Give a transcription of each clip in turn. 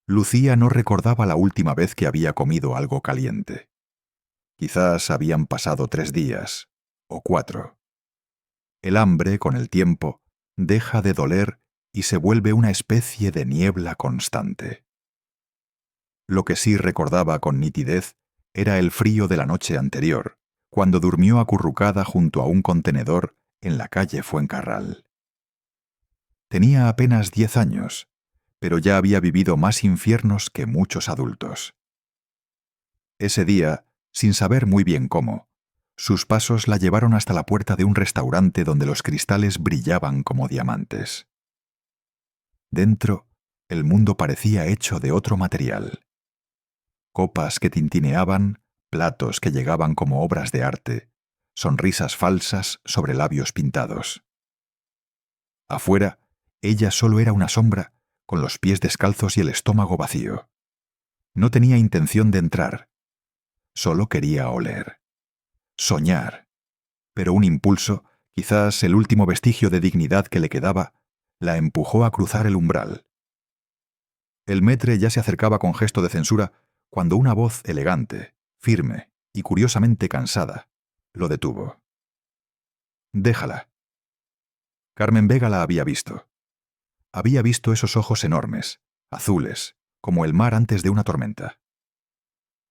Lucía no recordaba la última vez que había comido algo caliente. Quizás habían pasado 3 días, o 4. El hambre, con el tiempo, deja de doler y se vuelve una especie de niebla constante. Lo que sí recordaba con nitidez era el frío de la noche anterior, cuando durmió acurrucada junto a un contenedor en la calle Fuencarral. Tenía apenas 10 años, pero ya había vivido más infiernos que muchos adultos. Ese día, sin saber muy bien cómo, sus pasos la llevaron hasta la puerta de un restaurante donde los cristales brillaban como diamantes. Dentro, el mundo parecía hecho de otro material. Copas que tintineaban, platos que llegaban como obras de arte, sonrisas falsas sobre labios pintados. Afuera, ella solo era una sombra, con los pies descalzos y el estómago vacío. No tenía intención de entrar. Solo quería oler. Soñar. Pero un impulso, quizás el último vestigio de dignidad que le quedaba, la empujó a cruzar el umbral. El maître ya se acercaba con gesto de censura cuando una voz elegante, firme y curiosamente cansada lo detuvo. «Déjala». Carmen Vega la había visto. Había visto esos ojos enormes, azules, como el mar antes de una tormenta.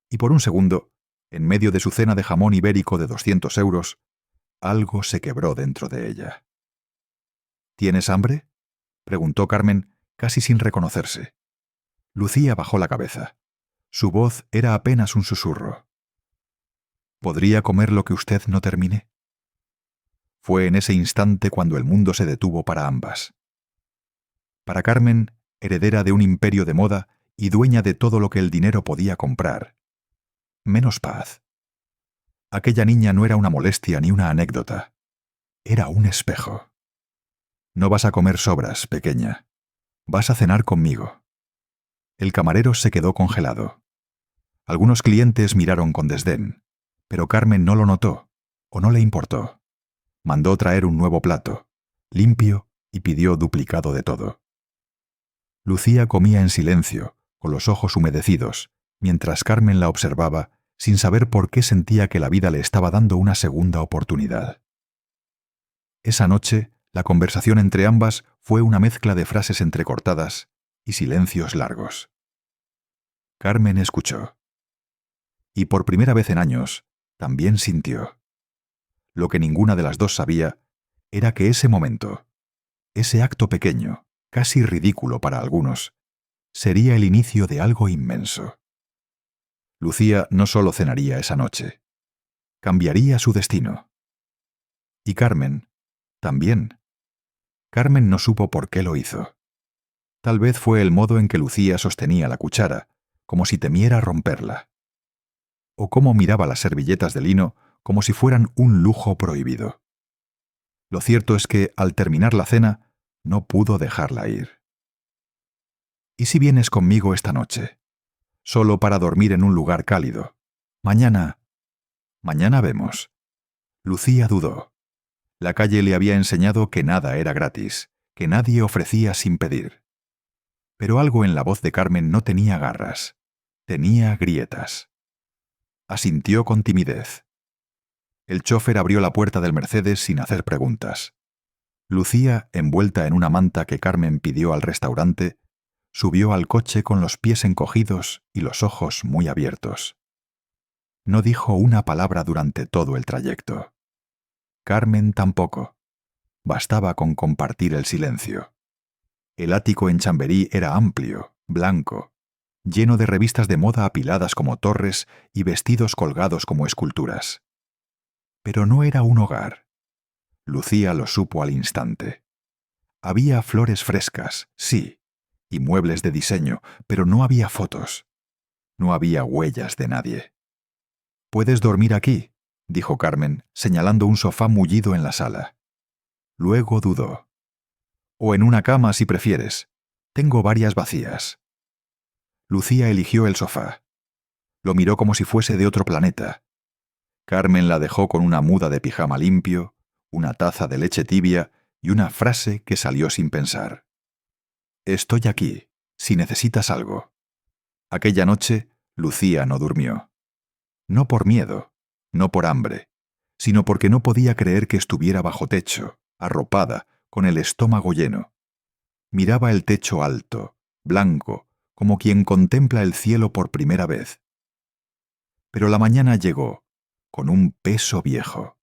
Y por un segundo, en medio de su cena de jamón ibérico de 200 euros, algo se quebró dentro de ella. «¿Tienes hambre?», preguntó Carmen, casi sin reconocerse. Lucía bajó la cabeza. Su voz era apenas un susurro. «¿Podría comer lo que usted no termine?». Fue en ese instante cuando el mundo se detuvo para ambas. Para Carmen, heredera de un imperio de moda y dueña de todo lo que el dinero podía comprar, menos paz. Aquella niña no era una molestia ni una anécdota. Era un espejo. «No vas a comer sobras, pequeña. Vas a cenar conmigo». El camarero se quedó congelado. Algunos clientes miraron con desdén, pero Carmen no lo notó, o no le importó. Mandó traer un nuevo plato, limpio, y pidió duplicado de todo. Lucía comía en silencio, con los ojos humedecidos, mientras Carmen la observaba, sin saber por qué sentía que la vida le estaba dando una segunda oportunidad. Esa noche, la conversación entre ambas fue una mezcla de frases entrecortadas y silencios largos. Carmen escuchó. Y por primera vez en años, también sintió. Lo que ninguna de las dos sabía era que ese momento, ese acto pequeño, casi ridículo para algunos, sería el inicio de algo inmenso. Lucía no solo cenaría esa noche, cambiaría su destino. Y Carmen, también. Carmen no supo por qué lo hizo. Tal vez fue el modo en que Lucía sostenía la cuchara, como si temiera romperla. O cómo miraba las servilletas de lino como si fueran un lujo prohibido. Lo cierto es que, al terminar la cena, no pudo dejarla ir. «¿Y si vienes conmigo esta noche? Solo para dormir en un lugar cálido. Mañana vemos». Lucía dudó. La calle le había enseñado que nada era gratis, que nadie ofrecía sin pedir. Pero algo en la voz de Carmen no tenía garras, tenía grietas. Asintió con timidez. El chófer abrió la puerta del Mercedes sin hacer preguntas. Lucía, envuelta en una manta que Carmen pidió al restaurante, subió al coche con los pies encogidos y los ojos muy abiertos. No dijo una palabra durante todo el trayecto. Carmen tampoco. Bastaba con compartir el silencio. El ático en Chamberí era amplio, blanco, lleno de revistas de moda apiladas como torres y vestidos colgados como esculturas. Pero no era un hogar. Lucía lo supo al instante. Había flores frescas, sí, y muebles de diseño, pero no había fotos. No había huellas de nadie. «¿Puedes dormir aquí?», dijo Carmen, señalando un sofá mullido en la sala. Luego dudó. «O en una cama si prefieres. Tengo varias vacías». Lucía eligió el sofá. Lo miró como si fuese de otro planeta. Carmen la dejó con una muda de pijama limpio, una taza de leche tibia y una frase que salió sin pensar. «Estoy aquí, si necesitas algo». Aquella noche, Lucía no durmió. No por miedo, no por hambre, sino porque no podía creer que estuviera bajo techo, arropada, con el estómago lleno. Miraba el techo alto, blanco, como quien contempla el cielo por primera vez. Pero la mañana llegó, con un peso viejo.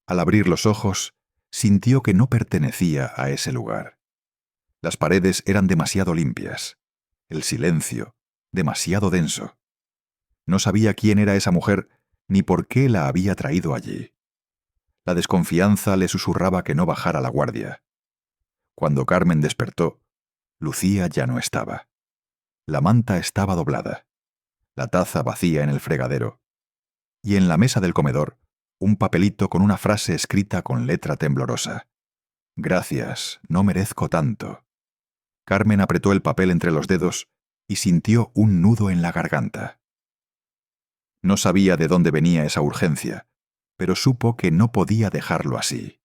Al abrir los ojos, sintió que no pertenecía a ese lugar. Las paredes eran demasiado limpias, el silencio demasiado denso. No sabía quién era esa mujer ni por qué la había traído allí. La desconfianza le susurraba que no bajara la guardia. Cuando Carmen despertó, Lucía ya no estaba. La manta estaba doblada, la taza vacía en el fregadero, y en la mesa del comedor, un papelito con una frase escrita con letra temblorosa. «Gracias, no merezco tanto». Carmen apretó el papel entre los dedos y sintió un nudo en la garganta. No sabía de dónde venía esa urgencia, pero supo que no podía dejarlo así.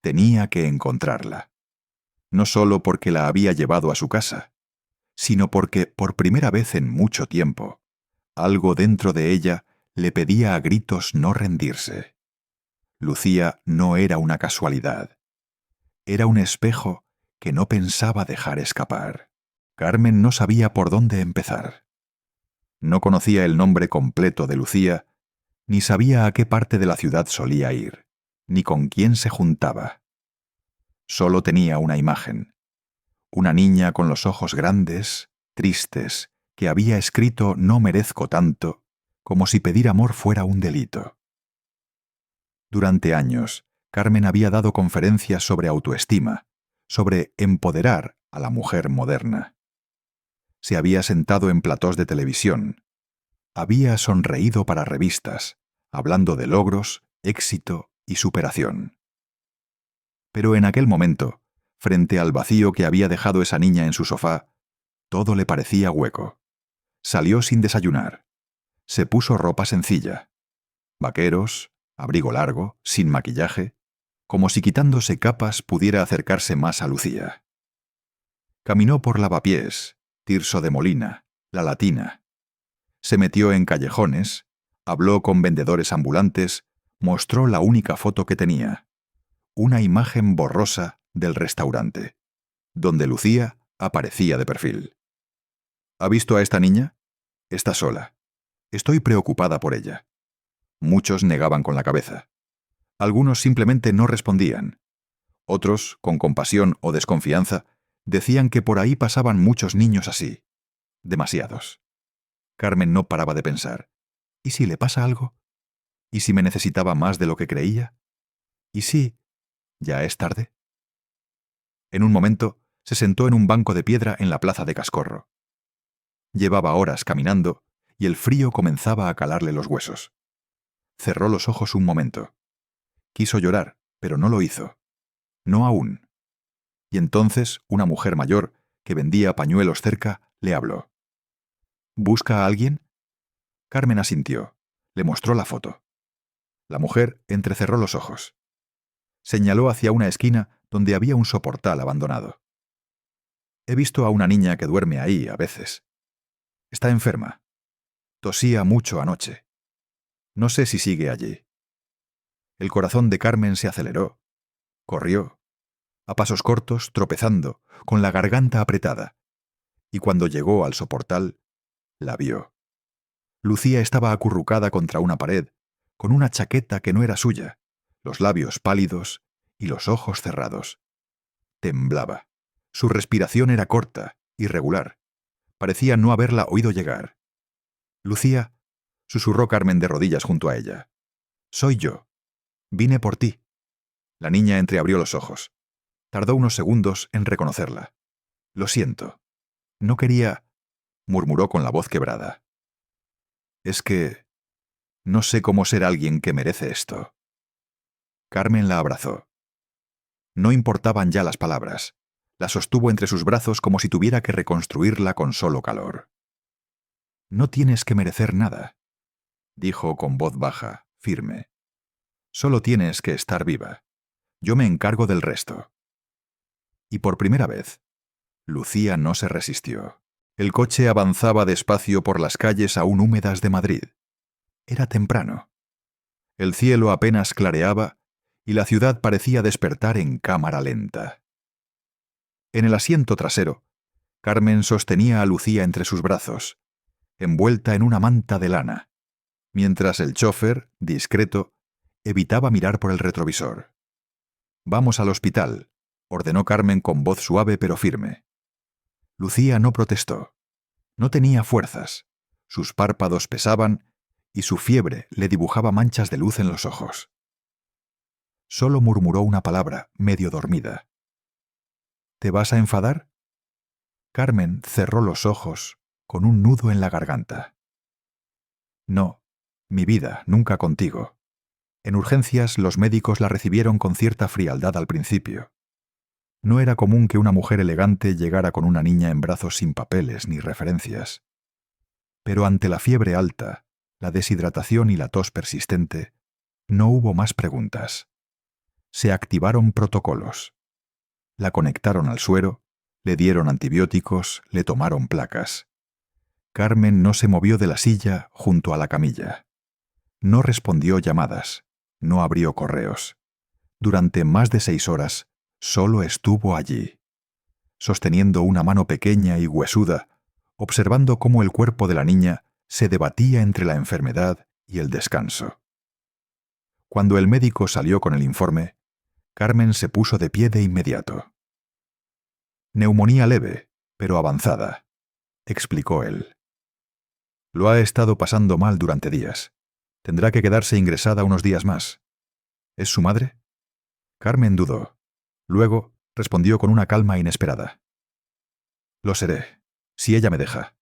Tenía que encontrarla. No solo porque la había llevado a su casa, sino porque, por primera vez en mucho tiempo, algo dentro de ella le pedía a gritos no rendirse. Lucía no era una casualidad. Era un espejo que no pensaba dejar escapar. Carmen no sabía por dónde empezar. No conocía el nombre completo de Lucía, ni sabía a qué parte de la ciudad solía ir, ni con quién se juntaba. Solo tenía una imagen. Una niña con los ojos grandes, tristes, que había escrito «No merezco tanto», como si pedir amor fuera un delito. Durante años, Carmen había dado conferencias sobre autoestima, sobre empoderar a la mujer moderna. Se había sentado en platós de televisión. Había sonreído para revistas, hablando de logros, éxito y superación. Pero en aquel momento, frente al vacío que había dejado esa niña en su sofá, todo le parecía hueco. Salió sin desayunar. Se puso ropa sencilla. Vaqueros, abrigo largo, sin maquillaje, como si quitándose capas pudiera acercarse más a Lucía. Caminó por Lavapiés, Tirso de Molina, La Latina. Se metió en callejones, habló con vendedores ambulantes, mostró la única foto que tenía, una imagen borrosa del restaurante, donde Lucía aparecía de perfil. ¿Ha visto a esta niña? Está sola. Estoy preocupada por ella. Muchos negaban con la cabeza. Algunos simplemente no respondían. Otros, con compasión o desconfianza, decían que por ahí pasaban muchos niños así. Demasiados. Carmen no paraba de pensar. ¿Y si le pasa algo? ¿Y si me necesitaba más de lo que creía? ¿Y si ya es tarde? En un momento, se sentó en un banco de piedra en la plaza de Cascorro. Llevaba horas caminando y el frío comenzaba a calarle los huesos. Cerró los ojos un momento. Quiso llorar, pero no lo hizo. No aún. Y entonces una mujer mayor, que vendía pañuelos cerca, le habló. ¿Busca a alguien? Carmen asintió. Le mostró la foto. La mujer entrecerró los ojos. Señaló hacia una esquina donde había un soportal abandonado. He visto a una niña que duerme ahí a veces. Está enferma. Tosía mucho anoche. No sé si sigue allí. El corazón de Carmen se aceleró. Corrió, a pasos cortos, tropezando, con la garganta apretada. Y cuando llegó al soportal, la vio. Lucía estaba acurrucada contra una pared, con una chaqueta que no era suya, los labios pálidos y los ojos cerrados. Temblaba. Su respiración era corta, irregular. Parecía no haberla oído llegar. «Lucía», susurró Carmen de rodillas junto a ella. «Soy yo. Vine por ti». La niña entreabrió los ojos. Tardó unos segundos en reconocerla. «Lo siento. No quería», murmuró con la voz quebrada. «Es que no sé cómo ser alguien que merece esto». Carmen la abrazó. No importaban ya las palabras. La sostuvo entre sus brazos como si tuviera que reconstruirla con solo calor. «No tienes que merecer nada», dijo con voz baja, firme. «Solo tienes que estar viva. Yo me encargo del resto». Y por primera vez, Lucía no se resistió. El coche avanzaba despacio por las calles aún húmedas de Madrid. Era temprano. El cielo apenas clareaba y la ciudad parecía despertar en cámara lenta. En el asiento trasero, Carmen sostenía a Lucía entre sus brazos, envuelta en una manta de lana, mientras el chófer, discreto, evitaba mirar por el retrovisor. «Vamos al hospital», ordenó Carmen con voz suave pero firme. Lucía no protestó. No tenía fuerzas. Sus párpados pesaban y su fiebre le dibujaba manchas de luz en los ojos. Solo murmuró una palabra, medio dormida. «¿Te vas a enfadar?» Carmen cerró los ojos con un nudo en la garganta. «No, mi vida, nunca contigo». En urgencias los médicos la recibieron con cierta frialdad al principio. No era común que una mujer elegante llegara con una niña en brazos sin papeles ni referencias. Pero ante la fiebre alta, la deshidratación y la tos persistente, no hubo más preguntas. Se activaron protocolos. La conectaron al suero, le dieron antibióticos, le tomaron placas. Carmen no se movió de la silla junto a la camilla. No respondió llamadas, no abrió correos. Durante más de 6 horas, solo estuvo allí, sosteniendo una mano pequeña y huesuda, observando cómo el cuerpo de la niña se debatía entre la enfermedad y el descanso. Cuando el médico salió con el informe, Carmen se puso de pie de inmediato. «Neumonía leve, pero avanzada», explicó él. «Lo ha estado pasando mal durante días. Tendrá que quedarse ingresada unos días más. ¿Es su madre?» Carmen dudó. Luego respondió con una calma inesperada. «Lo seré, si ella me deja».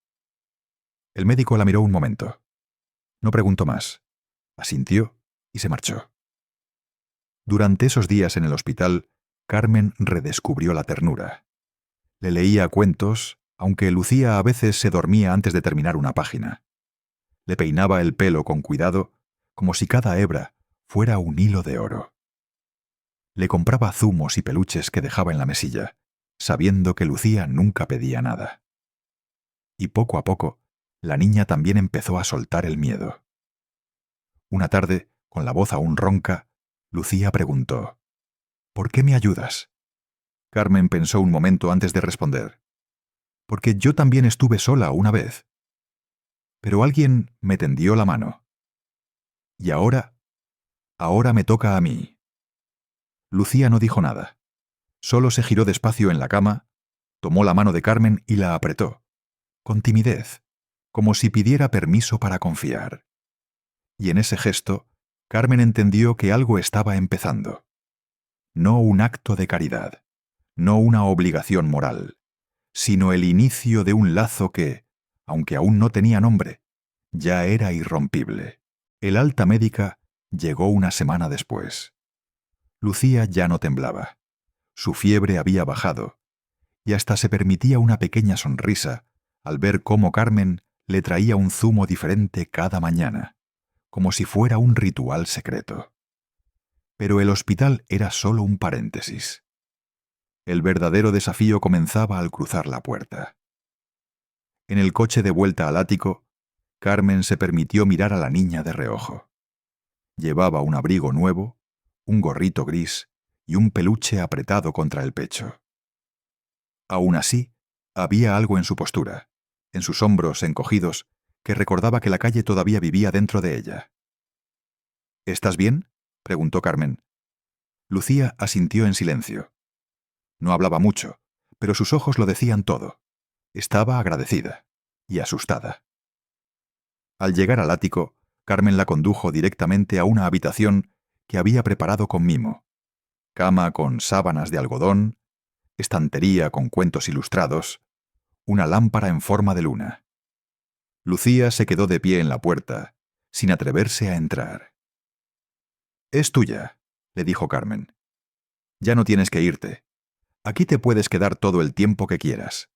El médico la miró un momento. No preguntó más. Asintió y se marchó. Durante esos días en el hospital, Carmen redescubrió la ternura. Le leía cuentos, aunque Lucía a veces se dormía antes de terminar una página. Le peinaba el pelo con cuidado, como si cada hebra fuera un hilo de oro. Le compraba zumos y peluches que dejaba en la mesilla, sabiendo que Lucía nunca pedía nada. Y poco a poco, la niña también empezó a soltar el miedo. Una tarde, con la voz aún ronca, Lucía preguntó: «¿Por qué me ayudas?» Carmen pensó un momento antes de responder: «Porque yo también estuve sola una vez. Pero alguien me tendió la mano. Y ahora me toca a mí». Lucía no dijo nada. Solo se giró despacio en la cama, tomó la mano de Carmen y la apretó, con timidez, como si pidiera permiso para confiar. Y en ese gesto, Carmen entendió que algo estaba empezando. No un acto de caridad, no una obligación moral, sino el inicio de un lazo que, aunque aún no tenía nombre, ya era irrompible. El alta médica llegó una semana después. Lucía ya no temblaba. Su fiebre había bajado, y hasta se permitía una pequeña sonrisa al ver cómo Carmen le traía un zumo diferente cada mañana, como si fuera un ritual secreto. Pero el hospital era solo un paréntesis. El verdadero desafío comenzaba al cruzar la puerta. En el coche de vuelta al ático, Carmen se permitió mirar a la niña de reojo. Llevaba un abrigo nuevo, un gorrito gris y un peluche apretado contra el pecho. Aún así, había algo en su postura, en sus hombros encogidos, que recordaba que la calle todavía vivía dentro de ella. «¿Estás bien?», preguntó Carmen. Lucía asintió en silencio. No hablaba mucho, pero sus ojos lo decían todo. Estaba agradecida y asustada. Al llegar al ático, Carmen la condujo directamente a una habitación que había preparado con mimo. Cama con sábanas de algodón, estantería con cuentos ilustrados, una lámpara en forma de luna. Lucía se quedó de pie en la puerta, sin atreverse a entrar. «Es tuya», le dijo Carmen. «Ya no tienes que irte. Aquí te puedes quedar todo el tiempo que quieras».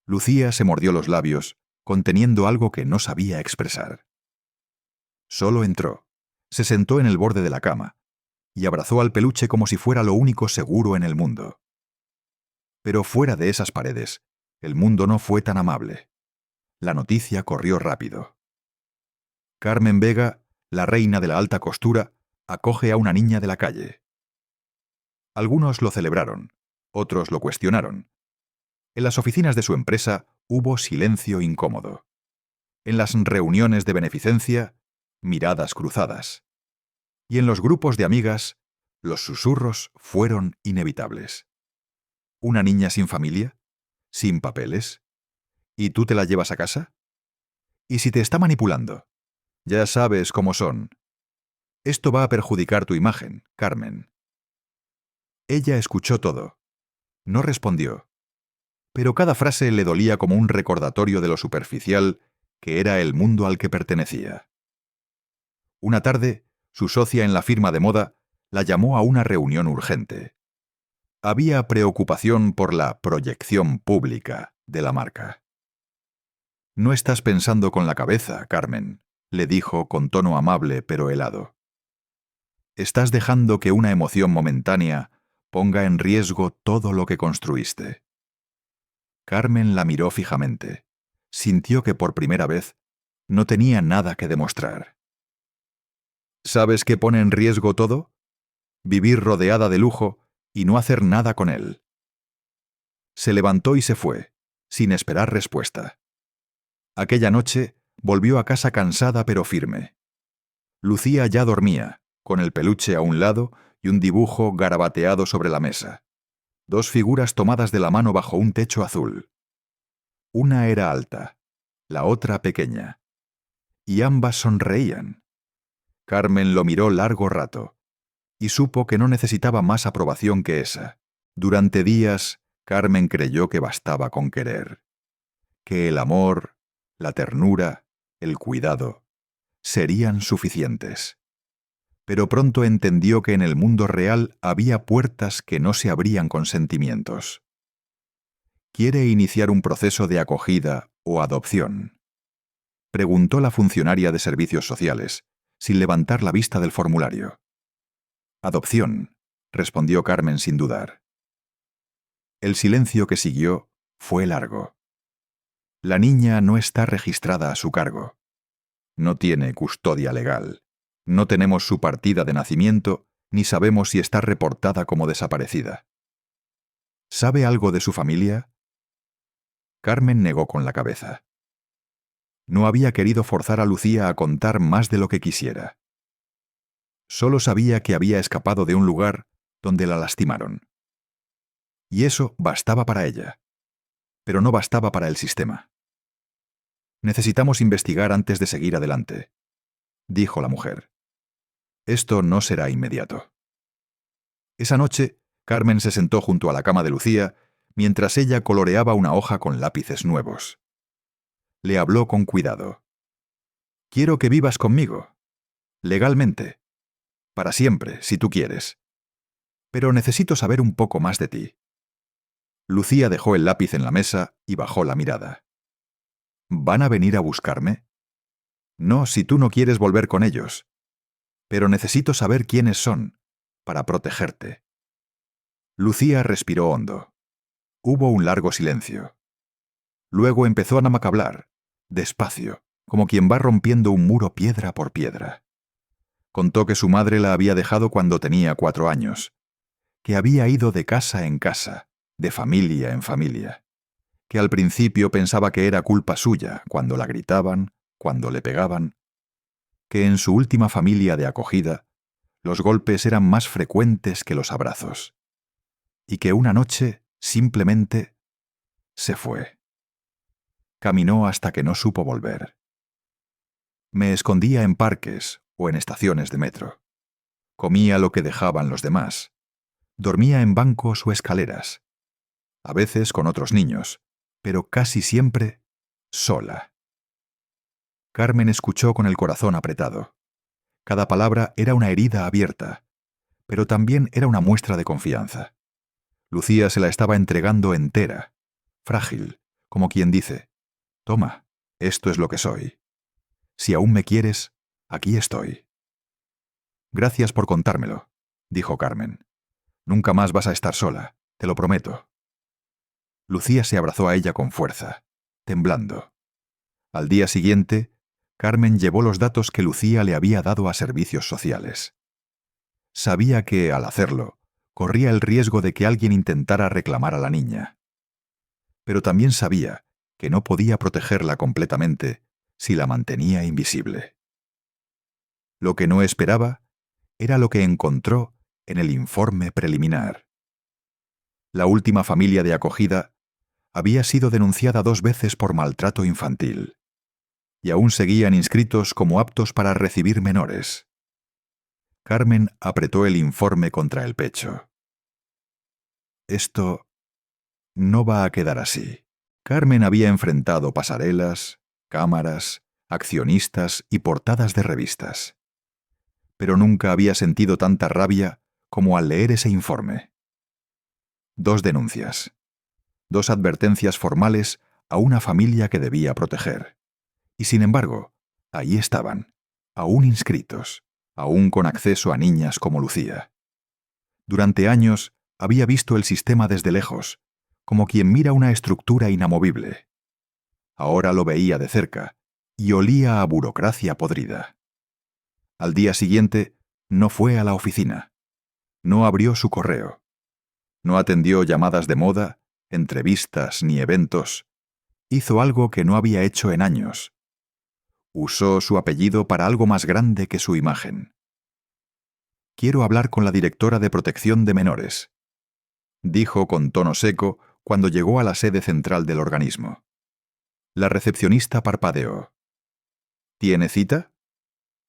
Lucía se mordió los labios, conteniendo algo que no sabía expresar. Solo entró, se sentó en el borde de la cama y abrazó al peluche como si fuera lo único seguro en el mundo. Pero fuera de esas paredes, el mundo no fue tan amable. La noticia corrió rápido. Carmen Vega, la reina de la alta costura, acoge a una niña de la calle. Algunos lo celebraron, otros lo cuestionaron. En las oficinas de su empresa hubo silencio incómodo. En las reuniones de beneficencia, miradas cruzadas. Y en los grupos de amigas, los susurros fueron inevitables. ¿Una niña sin familia? ¿Sin papeles? ¿Y tú te la llevas a casa? ¿Y si te está manipulando? Ya sabes cómo son. Esto va a perjudicar tu imagen, Carmen. Ella escuchó todo. No respondió. Pero cada frase le dolía como un recordatorio de lo superficial que era el mundo al que pertenecía. Una tarde, su socia en la firma de moda la llamó a una reunión urgente. Había preocupación por la proyección pública de la marca. «No estás pensando con la cabeza, Carmen», le dijo con tono amable pero helado. «Estás dejando que una emoción momentánea ponga en riesgo todo lo que construiste». Carmen la miró fijamente. Sintió que por primera vez no tenía nada que demostrar. ¿Sabes qué pone en riesgo todo? Vivir rodeada de lujo y no hacer nada con él. Se levantó y se fue, sin esperar respuesta. Aquella noche volvió a casa cansada pero firme. Lucía ya dormía, con el peluche a un lado y un dibujo garabateado sobre la mesa. Dos figuras tomadas de la mano bajo un techo azul. Una era alta, la otra pequeña. Y ambas sonreían. Carmen lo miró largo rato, y supo que no necesitaba más aprobación que esa. Durante días, Carmen creyó que bastaba con querer. Que el amor, la ternura, el cuidado, serían suficientes. Pero pronto entendió que en el mundo real había puertas que no se abrían con sentimientos. ¿Quiere iniciar un proceso de acogida o adopción?, preguntó la funcionaria de servicios sociales, sin levantar la vista del formulario. «Adopción», respondió Carmen sin dudar. El silencio que siguió fue largo. La niña no está registrada a su cargo. No tiene custodia legal. No tenemos su partida de nacimiento, ni sabemos si está reportada como desaparecida. ¿Sabe algo de su familia? Carmen negó con la cabeza. No había querido forzar a Lucía a contar más de lo que quisiera. Solo sabía que había escapado de un lugar donde la lastimaron. Y eso bastaba para ella. Pero no bastaba para el sistema. «Necesitamos investigar antes de seguir adelante», dijo la mujer. «Esto no será inmediato». Esa noche, Carmen se sentó junto a la cama de Lucía mientras ella coloreaba una hoja con lápices nuevos. Le habló con cuidado. «Quiero que vivas conmigo. Legalmente. Para siempre, si tú quieres. Pero necesito saber un poco más de ti». Lucía dejó el lápiz en la mesa y bajó la mirada. «¿Van a venir a buscarme?» «No, si tú no quieres volver con ellos. Pero necesito saber quiénes son, para protegerte». Lucía respiró hondo. Hubo un largo silencio. Luego empezó a namacablar, despacio, como quien va rompiendo un muro piedra por piedra. Contó que su madre la había dejado cuando tenía 4 años, que había ido de casa en casa, de familia en familia, que al principio pensaba que era culpa suya cuando la gritaban, cuando le pegaban, que en su última familia de acogida los golpes eran más frecuentes que los abrazos, y que una noche simplemente se fue. Caminó hasta que no supo volver. Me escondía en parques o en estaciones de metro. Comía lo que dejaban los demás. Dormía en bancos o escaleras. A veces con otros niños, pero casi siempre sola. Carmen escuchó con el corazón apretado. Cada palabra era una herida abierta, pero también era una muestra de confianza. Lucía se la estaba entregando entera, frágil, como quien dice: «Toma, esto es lo que soy. Si aún me quieres, aquí estoy». «Gracias por contármelo», dijo Carmen. «Nunca más vas a estar sola, te lo prometo». Lucía se abrazó a ella con fuerza, temblando. Al día siguiente, Carmen llevó los datos que Lucía le había dado a servicios sociales. Sabía que, al hacerlo, corría el riesgo de que alguien intentara reclamar a la niña. Pero también sabía que no podía protegerla completamente si la mantenía invisible. Lo que no esperaba era lo que encontró en el informe preliminar. La última familia de acogida había sido denunciada 2 veces por maltrato infantil, y aún seguían inscritos como aptos para recibir menores. Carmen apretó el informe contra el pecho. Esto no va a quedar así. Carmen había enfrentado pasarelas, cámaras, accionistas y portadas de revistas. Pero nunca había sentido tanta rabia como al leer ese informe. 2 denuncias. 2 advertencias formales a una familia que debía proteger. Y sin embargo, ahí estaban, aún inscritos, aún con acceso a niñas como Lucía. Durante años había visto el sistema desde lejos, como quien mira una estructura inamovible. Ahora lo veía de cerca y olía a burocracia podrida. Al día siguiente no fue a la oficina, no abrió su correo, no atendió llamadas de moda, entrevistas ni eventos. Hizo algo que no había hecho en años. Usó su apellido para algo más grande que su imagen. «Quiero hablar con la directora de protección de menores», dijo con tono seco cuando llegó a la sede central del organismo. La recepcionista parpadeó. «¿Tiene cita?»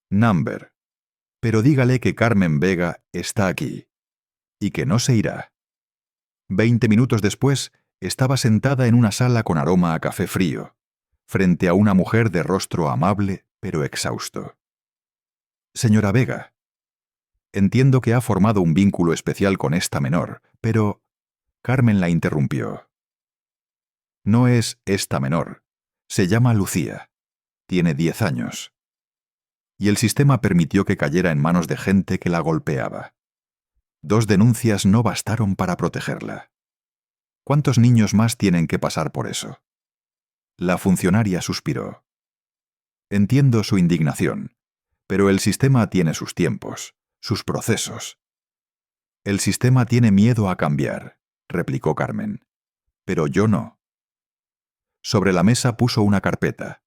«Number. Pero dígale que Carmen Vega está aquí y que no se irá». 20 minutos después, estaba sentada en una sala con aroma a café frío, frente a una mujer de rostro amable pero exhausto. «Señora Vega, entiendo que ha formado un vínculo especial con esta menor, pero...» Carmen la interrumpió. «No es esta menor. Se llama Lucía. Tiene 10 años. Y el sistema permitió que cayera en manos de gente que la golpeaba. 2 denuncias no bastaron para protegerla. ¿Cuántos niños más tienen que pasar por eso?» La funcionaria suspiró. «Entiendo su indignación, pero el sistema tiene sus tiempos, sus procesos». «El sistema tiene miedo a cambiar», replicó Carmen. «Pero yo no». Sobre la mesa puso una carpeta.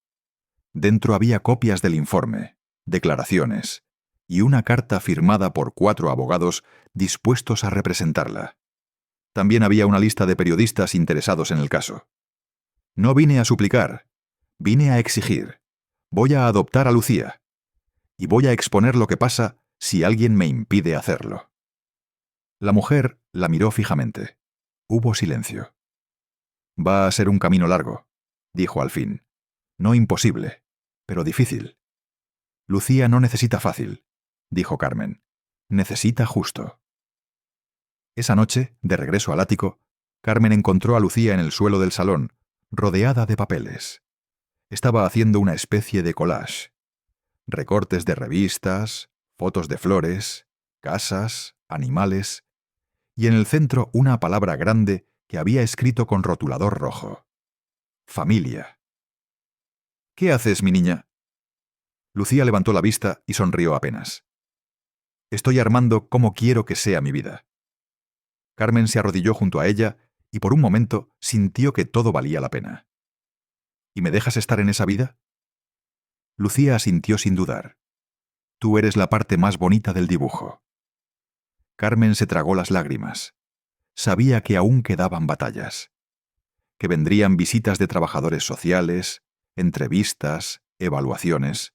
Dentro había copias del informe, declaraciones y una carta firmada por 4 abogados dispuestos a representarla. También había una lista de periodistas interesados en el caso. «No vine a suplicar, vine a exigir. Voy a adoptar a Lucía. Y voy a exponer lo que pasa si alguien me impide hacerlo». La mujer la miró fijamente. Hubo silencio. «Va a ser un camino largo», dijo al fin. «No imposible, pero difícil». «Lucía no necesita fácil», dijo Carmen. «Necesita justo». Esa noche, de regreso al ático, Carmen encontró a Lucía en el suelo del salón, rodeada de papeles. Estaba haciendo una especie de collage. Recortes de revistas, fotos de flores, casas, animales, y en el centro una palabra grande que había escrito con rotulador rojo. «Familia». «¿Qué haces, mi niña?» Lucía levantó la vista y sonrió apenas. «Estoy armando cómo quiero que sea mi vida». Carmen se arrodilló junto a ella y por un momento sintió que todo valía la pena. «¿Y me dejas estar en esa vida?» Lucía asintió sin dudar. «Tú eres la parte más bonita del dibujo». Carmen se tragó las lágrimas. Sabía que aún quedaban batallas. Que vendrían visitas de trabajadores sociales, entrevistas, evaluaciones.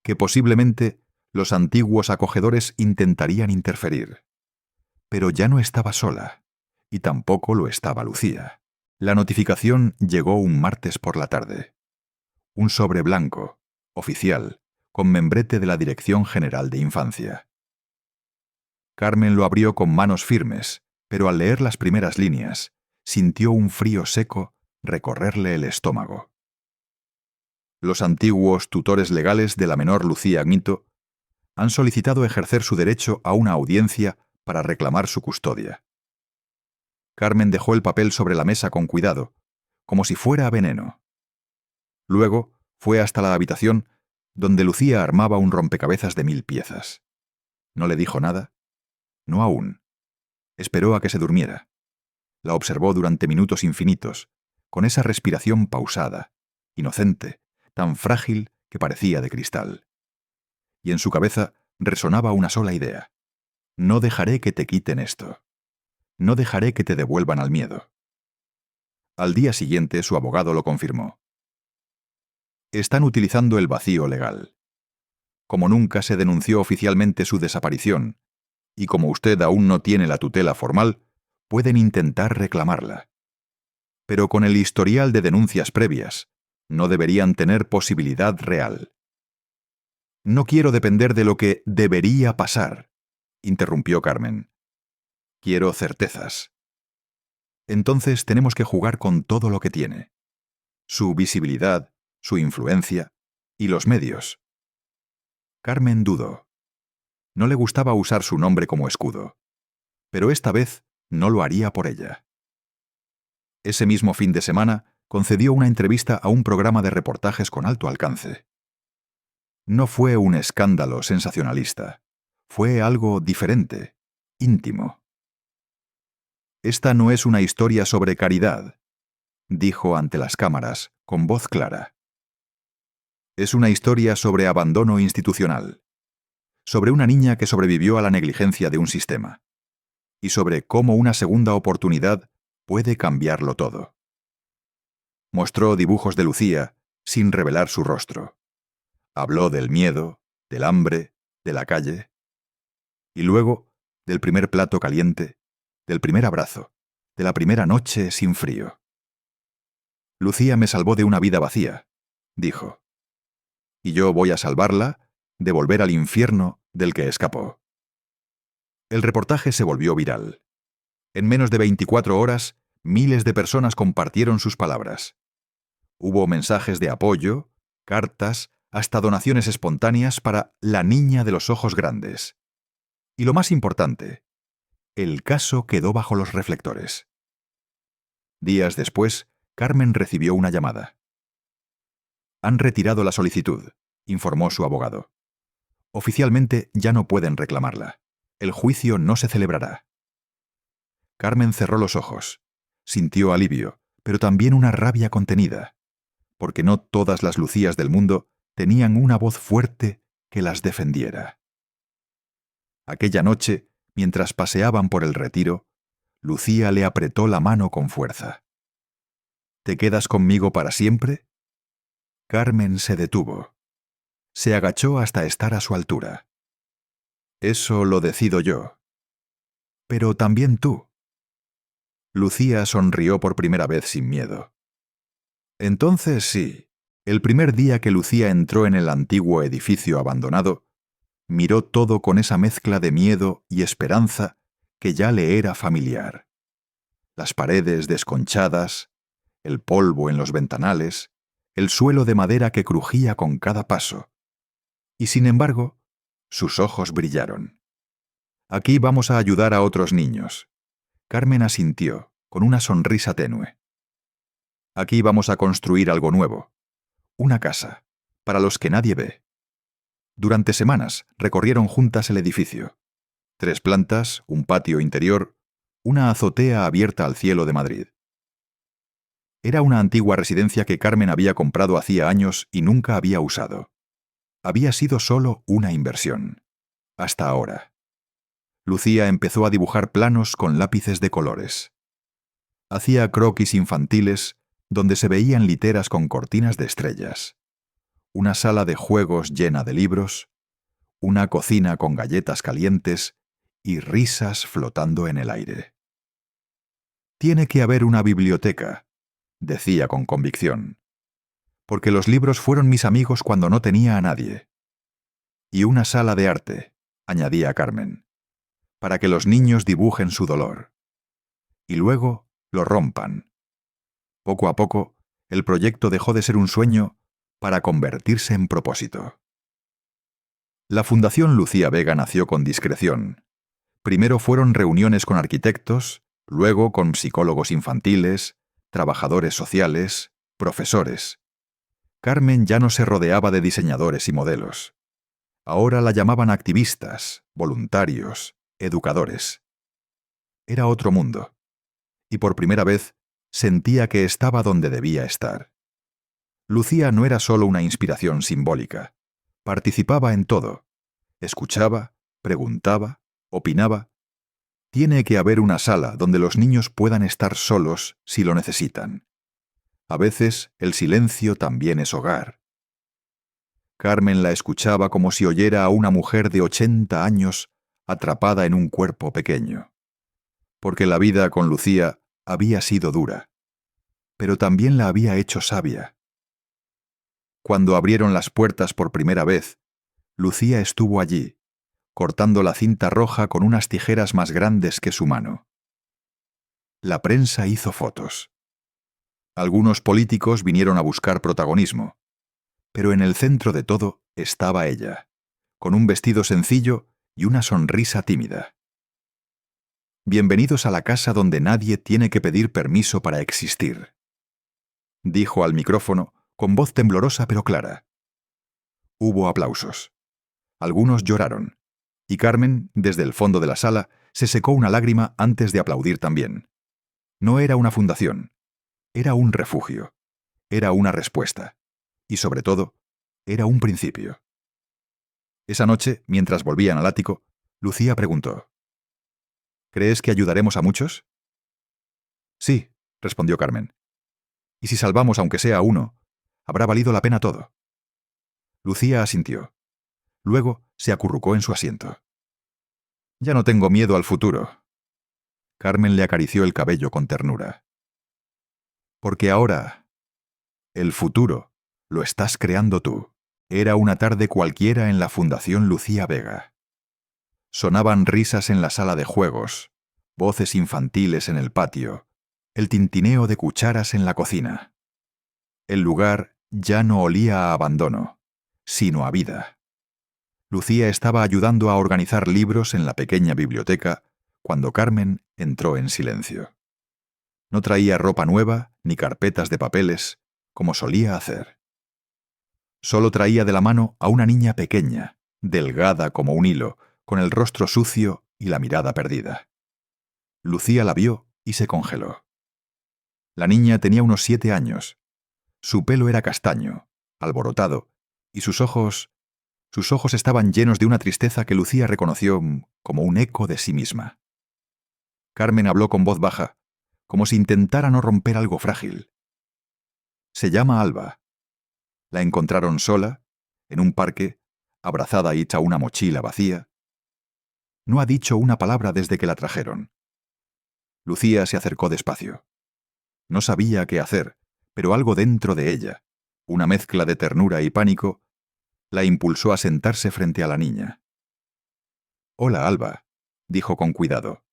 Que posiblemente los antiguos acogedores intentarían interferir. Pero ya no estaba sola, y tampoco lo estaba Lucía. La notificación llegó un martes por la tarde. Un sobre blanco, oficial, con membrete de la Dirección General de Infancia. Carmen lo abrió con manos firmes, pero al leer las primeras líneas, sintió un frío seco recorrerle el estómago. Los antiguos tutores legales de la menor Lucía Agnito han solicitado ejercer su derecho a una audiencia para reclamar su custodia. Carmen dejó el papel sobre la mesa con cuidado, como si fuera veneno. Luego fue hasta la habitación, donde Lucía armaba un rompecabezas de 1000 piezas. ¿No le dijo nada? No aún. Esperó a que se durmiera. La observó durante minutos infinitos, con esa respiración pausada, inocente, tan frágil que parecía de cristal. Y en su cabeza resonaba una sola idea. No dejaré que te quiten esto. No dejaré que te devuelvan al miedo. Al día siguiente su abogado lo confirmó. Están utilizando el vacío legal. Como nunca se denunció oficialmente su desaparición, y como usted aún no tiene la tutela formal, pueden intentar reclamarla. Pero con el historial de denuncias previas, no deberían tener posibilidad real. No quiero depender de lo que debería pasar, interrumpió Carmen. Quiero certezas. Entonces tenemos que jugar con todo lo que tiene. Su visibilidad, su influencia y los medios. Carmen dudó. No le gustaba usar su nombre como escudo, pero esta vez no lo haría por ella. Ese mismo fin de semana concedió una entrevista a un programa de reportajes con alto alcance. No fue un escándalo sensacionalista, fue algo diferente, íntimo. Esta no es una historia sobre caridad, dijo ante las cámaras con voz clara. Es una historia sobre abandono institucional, sobre una niña que sobrevivió a la negligencia de un sistema, y sobre cómo una segunda oportunidad puede cambiarlo todo. Mostró dibujos de Lucía sin revelar su rostro. Habló del miedo, del hambre, de la calle, y luego del primer plato caliente, del primer abrazo, de la primera noche sin frío. Lucía me salvó de una vida vacía, dijo, y yo voy a salvarla de volver al infierno del que escapó. El reportaje se volvió viral. En menos de 24 horas, miles de personas compartieron sus palabras. Hubo mensajes de apoyo, cartas, hasta donaciones espontáneas para la niña de los ojos grandes. Y lo más importante, el caso quedó bajo los reflectores. Días después, Carmen recibió una llamada. Han retirado la solicitud, informó su abogado. Oficialmente ya no pueden reclamarla. El juicio no se celebrará. Carmen cerró los ojos. Sintió alivio, pero también una rabia contenida, porque no todas las Lucías del mundo tenían una voz fuerte que las defendiera. Aquella noche, mientras paseaban por el retiro, Lucía le apretó la mano con fuerza. ¿Te quedas conmigo para siempre? Carmen se detuvo. Se agachó hasta estar a su altura. Eso lo decido yo. Pero también tú. Lucía sonrió por primera vez sin miedo. Entonces sí, el primer día que Lucía entró en el antiguo edificio abandonado, miró todo con esa mezcla de miedo y esperanza que ya le era familiar. Las paredes desconchadas, el polvo en los ventanales, el suelo de madera que crujía con cada paso. Y sin embargo, sus ojos brillaron. Aquí vamos a ayudar a otros niños. Carmen asintió, con una sonrisa tenue. Aquí vamos a construir algo nuevo. Una casa, para los que nadie ve. Durante semanas recorrieron juntas el edificio. 3 plantas, un patio interior, una azotea abierta al cielo de Madrid. Era una antigua residencia que Carmen había comprado hacía años y nunca había usado. Había sido solo una inversión. Hasta ahora. Lucía empezó a dibujar planos con lápices de colores. Hacía croquis infantiles donde se veían literas con cortinas de estrellas, una sala de juegos llena de libros, una cocina con galletas calientes y risas flotando en el aire. Tiene que haber una biblioteca, decía con convicción, porque los libros fueron mis amigos cuando no tenía a nadie. Y una sala de arte, añadía Carmen, para que los niños dibujen su dolor. Y luego lo rompan. Poco a poco, el proyecto dejó de ser un sueño para convertirse en propósito. La Fundación Lucía Vega nació con discreción. Primero fueron reuniones con arquitectos, luego con psicólogos infantiles, trabajadores sociales, profesores. Carmen ya no se rodeaba de diseñadores y modelos. Ahora la llamaban activistas, voluntarios, educadores. Era otro mundo, y por primera vez sentía que estaba donde debía estar. Lucía no era solo una inspiración simbólica. Participaba en todo. Escuchaba, preguntaba, opinaba. Tiene que haber una sala donde los niños puedan estar solos si lo necesitan. A veces el silencio también es hogar. Carmen la escuchaba como si oyera a una mujer de 80 años atrapada en un cuerpo pequeño. Porque la vida con Lucía había sido dura, pero también la había hecho sabia. Cuando abrieron las puertas por primera vez, Lucía estuvo allí, cortando la cinta roja con unas tijeras más grandes que su mano. La prensa hizo fotos. Algunos políticos vinieron a buscar protagonismo, pero en el centro de todo estaba ella, con un vestido sencillo y una sonrisa tímida. «Bienvenidos a la casa donde nadie tiene que pedir permiso para existir», dijo al micrófono con voz temblorosa pero clara. Hubo aplausos. Algunos lloraron, y Carmen, desde el fondo de la sala, se secó una lágrima antes de aplaudir también. No era una fundación, era un refugio, era una respuesta, y sobre todo, era un principio. Esa noche, mientras volvían al ático, Lucía preguntó: «¿Crees que ayudaremos a muchos?» «Sí», respondió Carmen. «Y si salvamos aunque sea a uno, habrá valido la pena todo». Lucía asintió. Luego se acurrucó en su asiento. «Ya no tengo miedo al futuro». Carmen le acarició el cabello con ternura. «Porque ahora, el futuro, lo estás creando tú». Era una tarde cualquiera en la Fundación Lucía Vega. Sonaban risas en la sala de juegos, voces infantiles en el patio, el tintineo de cucharas en la cocina. El lugar ya no olía a abandono, sino a vida. Lucía estaba ayudando a organizar libros en la pequeña biblioteca cuando Carmen entró en silencio. No traía ropa nueva ni carpetas de papeles, como solía hacer. Solo traía de la mano a una niña pequeña, delgada como un hilo, con el rostro sucio y la mirada perdida. Lucía la vio y se congeló. La niña tenía unos 7 años. Su pelo era castaño, alborotado, y sus ojos estaban llenos de una tristeza que Lucía reconoció como un eco de sí misma. Carmen habló con voz baja, como si intentara no romper algo frágil. «Se llama Alba. La encontraron sola, en un parque, abrazada y hecha una mochila vacía. No ha dicho una palabra desde que la trajeron». Lucía se acercó despacio. No sabía qué hacer, pero algo dentro de ella, una mezcla de ternura y pánico, la impulsó a sentarse frente a la niña. «Hola, Alba», dijo con cuidado.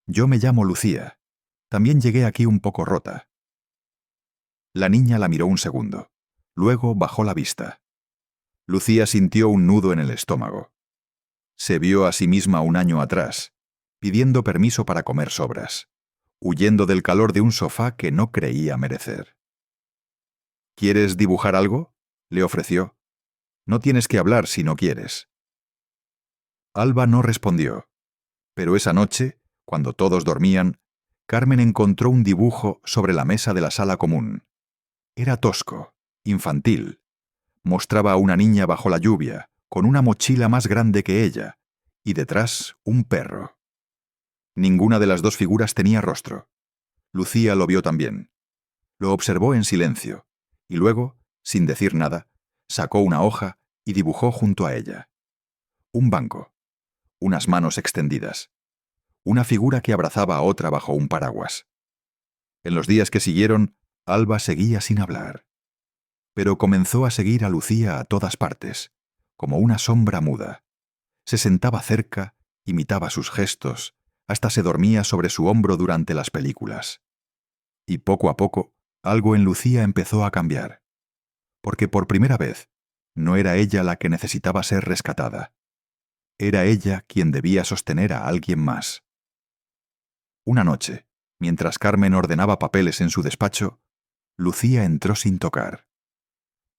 «Yo me llamo Lucía. También llegué aquí un poco rota». La niña la miró un segundo. Luego bajó la vista. Lucía sintió un nudo en el estómago. Se vio a sí misma un año atrás, pidiendo permiso para comer sobras, huyendo del calor de un sofá que no creía merecer. «¿Quieres dibujar algo?», le ofreció. «No tienes que hablar si no quieres». Alba no respondió, pero esa noche, cuando todos dormían, Carmen encontró un dibujo sobre la mesa de la sala común. Era tosco, infantil. Mostraba a una niña bajo la lluvia, con una mochila más grande que ella, y detrás un perro. Ninguna de las dos figuras tenía rostro. Lucía lo vio también. Lo observó en silencio, y luego, sin decir nada, sacó una hoja y dibujó junto a ella. Un banco, unas manos extendidas, una figura que abrazaba a otra bajo un paraguas. En los días que siguieron, Alba seguía sin hablar. Pero comenzó a seguir a Lucía a todas partes, como una sombra muda. Se sentaba cerca, imitaba sus gestos, hasta se dormía sobre su hombro durante las películas. Y poco a poco, algo en Lucía empezó a cambiar. Porque por primera vez, no era ella la que necesitaba ser rescatada. Era ella quien debía sostener a alguien más. Una noche, mientras Carmen ordenaba papeles en su despacho, Lucía entró sin tocar.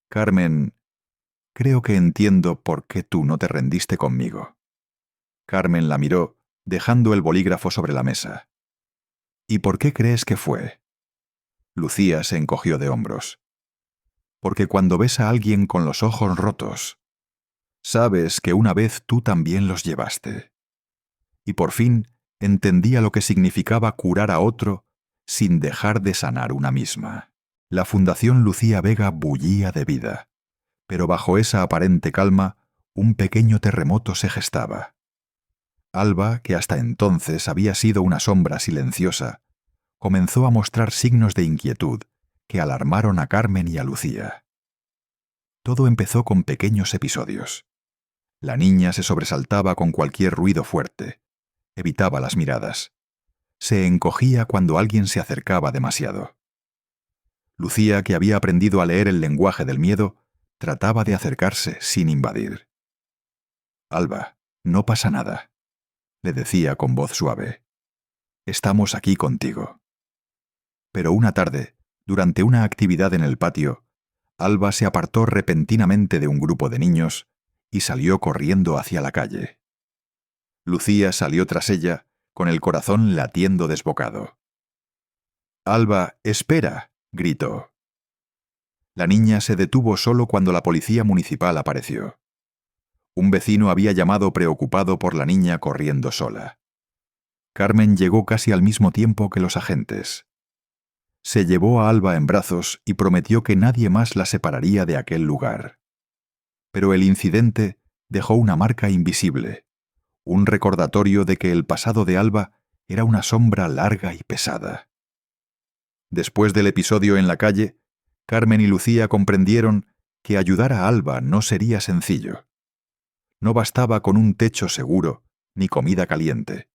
«Carmen, creo que entiendo por qué tú no te rendiste conmigo». Carmen la miró, dejando el bolígrafo sobre la mesa. «¿Y por qué crees que fue?» Lucía se encogió de hombros. «Porque cuando ves a alguien con los ojos rotos, sabes que una vez tú también los llevaste. Y por fin entendía lo que significaba curar a otro sin dejar de sanar una misma». La Fundación Lucía Vega bullía de vida, pero bajo esa aparente calma, un pequeño terremoto se gestaba. Alba, que hasta entonces había sido una sombra silenciosa, comenzó a mostrar signos de inquietud que alarmaron a Carmen y a Lucía. Todo empezó con pequeños episodios. La niña se sobresaltaba con cualquier ruido fuerte, evitaba las miradas, se encogía cuando alguien se acercaba demasiado. Lucía, que había aprendido a leer el lenguaje del miedo, trataba de acercarse sin invadir. «Alba, no pasa nada», le decía con voz suave. «Estamos aquí contigo». Pero una tarde, durante una actividad en el patio, Alba se apartó repentinamente de un grupo de niños y salió corriendo hacia la calle. Lucía salió tras ella, con el corazón latiendo desbocado. «Alba, espera», gritó. La niña se detuvo solo cuando la policía municipal apareció. Un vecino había llamado preocupado por la niña corriendo sola. Carmen llegó casi al mismo tiempo que los agentes. Se llevó a Alba en brazos y prometió que nadie más la separaría de aquel lugar. Pero el incidente dejó una marca invisible, un recordatorio de que el pasado de Alba era una sombra larga y pesada. Después del episodio en la calle, Carmen y Lucía comprendieron que ayudar a Alba no sería sencillo. No bastaba con un techo seguro ni comida caliente.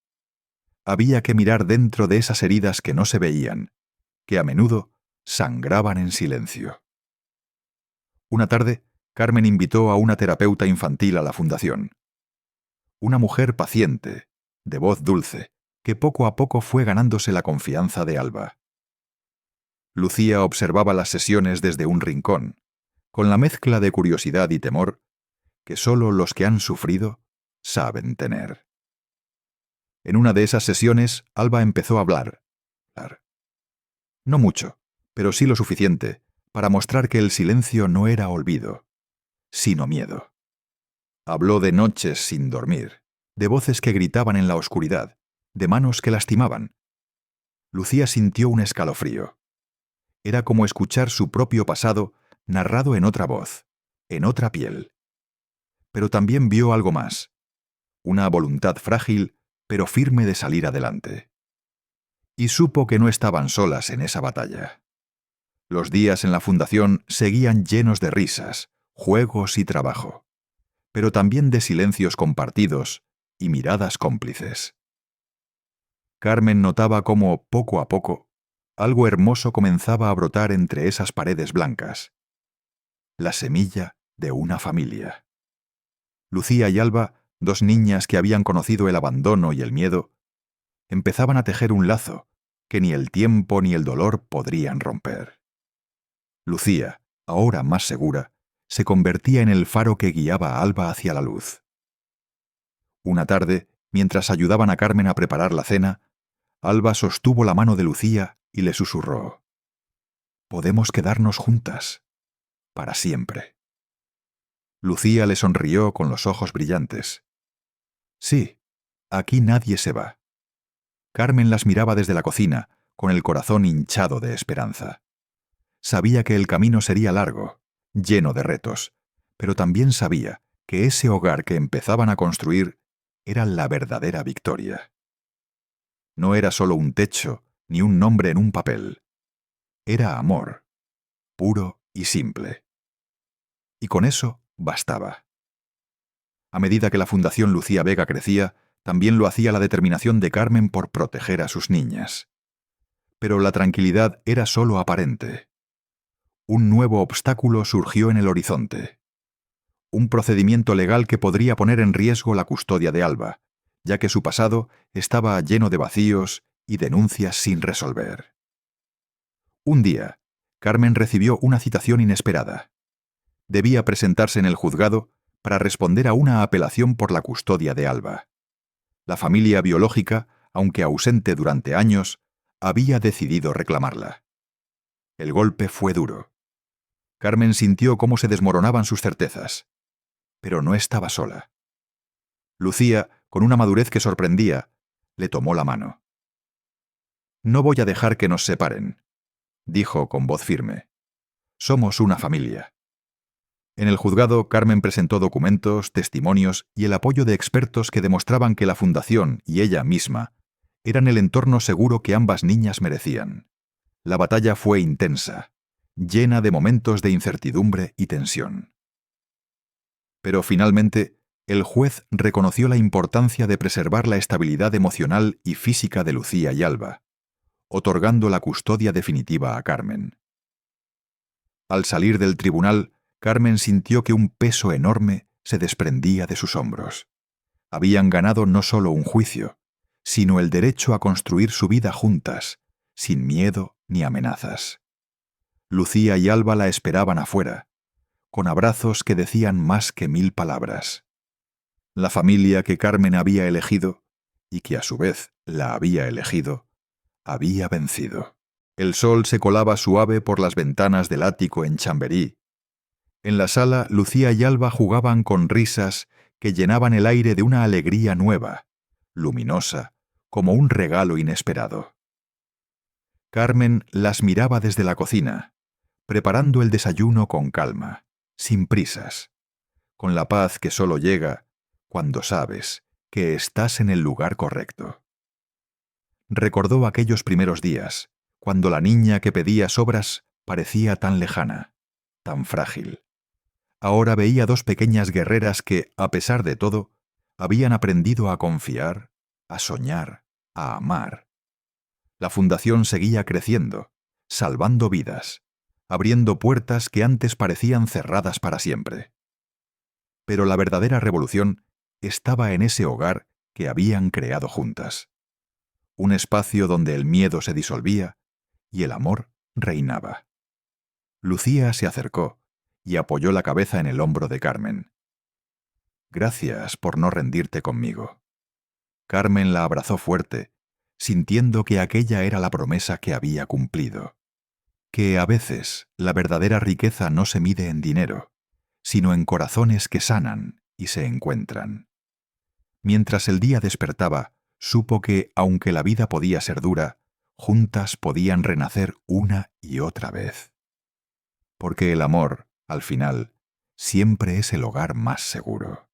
Había que mirar dentro de esas heridas que no se veían, que a menudo sangraban en silencio. Una tarde, Carmen invitó a una terapeuta infantil a la fundación. Una mujer paciente, de voz dulce, que poco a poco fue ganándose la confianza de Alba. Lucía observaba las sesiones desde un rincón, con la mezcla de curiosidad y temor que solo los que han sufrido saben tener. En una de esas sesiones, Alba empezó a hablar. No mucho, pero sí lo suficiente para mostrar que el silencio no era olvido, sino miedo. Habló de noches sin dormir, de voces que gritaban en la oscuridad, de manos que lastimaban. Lucía sintió un escalofrío. Era como escuchar su propio pasado narrado en otra voz, en otra piel. Pero también vio algo más, una voluntad frágil pero firme de salir adelante. Y supo que no estaban solas en esa batalla. Los días en la fundación seguían llenos de risas, juegos y trabajo, pero también de silencios compartidos y miradas cómplices. Carmen notaba cómo, poco a poco, algo hermoso comenzaba a brotar entre esas paredes blancas. La semilla de una familia. Lucía y Alba, dos niñas que habían conocido el abandono y el miedo, empezaban a tejer un lazo que ni el tiempo ni el dolor podrían romper. Lucía, ahora más segura, se convertía en el faro que guiaba a Alba hacia la luz. Una tarde, mientras ayudaban a Carmen a preparar la cena, Alba sostuvo la mano de Lucía y le susurró: «Podemos quedarnos juntas, para siempre». Lucía le sonrió con los ojos brillantes. «Sí, aquí nadie se va». Carmen las miraba desde la cocina, con el corazón hinchado de esperanza. Sabía que el camino sería largo, lleno de retos, pero también sabía que ese hogar que empezaban a construir era la verdadera victoria. No era solo un techo ni un nombre en un papel. Era amor, puro y simple. Y con eso bastaba. A medida que la Fundación Lucía Vega crecía, también lo hacía la determinación de Carmen por proteger a sus niñas. Pero la tranquilidad era solo aparente. Un nuevo obstáculo surgió en el horizonte. Un procedimiento legal que podría poner en riesgo la custodia de Alba, ya que su pasado estaba lleno de vacíos y denuncias sin resolver. Un día, Carmen recibió una citación inesperada. Debía presentarse en el juzgado para responder a una apelación por la custodia de Alba. La familia biológica, aunque ausente durante años, había decidido reclamarla. El golpe fue duro. Carmen sintió cómo se desmoronaban sus certezas. Pero no estaba sola. Lucía, con una madurez que sorprendía, le tomó la mano. «No voy a dejar que nos separen», dijo con voz firme. «Somos una familia». En el juzgado, Carmen presentó documentos, testimonios y el apoyo de expertos que demostraban que la Fundación y ella misma eran el entorno seguro que ambas niñas merecían. La batalla fue intensa, llena de momentos de incertidumbre y tensión. Pero finalmente, el juez reconoció la importancia de preservar la estabilidad emocional y física de Lucía y Alba, otorgando la custodia definitiva a Carmen. Al salir del tribunal, Carmen sintió que un peso enorme se desprendía de sus hombros. Habían ganado no solo un juicio, sino el derecho a construir su vida juntas, sin miedo ni amenazas. Lucía y Alba la esperaban afuera, con abrazos que decían más que 1000 palabras. La familia que Carmen había elegido, y que a su vez la había elegido, había vencido. El sol se colaba suave por las ventanas del ático en Chamberí. En la sala, Lucía y Alba jugaban con risas que llenaban el aire de una alegría nueva, luminosa, como un regalo inesperado. Carmen las miraba desde la cocina, preparando el desayuno con calma, sin prisas, con la paz que solo llega cuando sabes que estás en el lugar correcto. Recordó aquellos primeros días, cuando la niña que pedía sobras parecía tan lejana, tan frágil. Ahora veía dos pequeñas guerreras que, a pesar de todo, habían aprendido a confiar, a soñar, a amar. La fundación seguía creciendo, salvando vidas, abriendo puertas que antes parecían cerradas para siempre. Pero la verdadera revolución estaba en ese hogar que habían creado juntas. Un espacio donde el miedo se disolvía y el amor reinaba. Lucía se acercó y apoyó la cabeza en el hombro de Carmen. «Gracias por no rendirte conmigo». Carmen la abrazó fuerte, sintiendo que aquella era la promesa que había cumplido. Que a veces la verdadera riqueza no se mide en dinero, sino en corazones que sanan y se encuentran. Mientras el día despertaba, supo que, aunque la vida podía ser dura, juntas podían renacer una y otra vez. Porque el amor, al final, siempre es el hogar más seguro.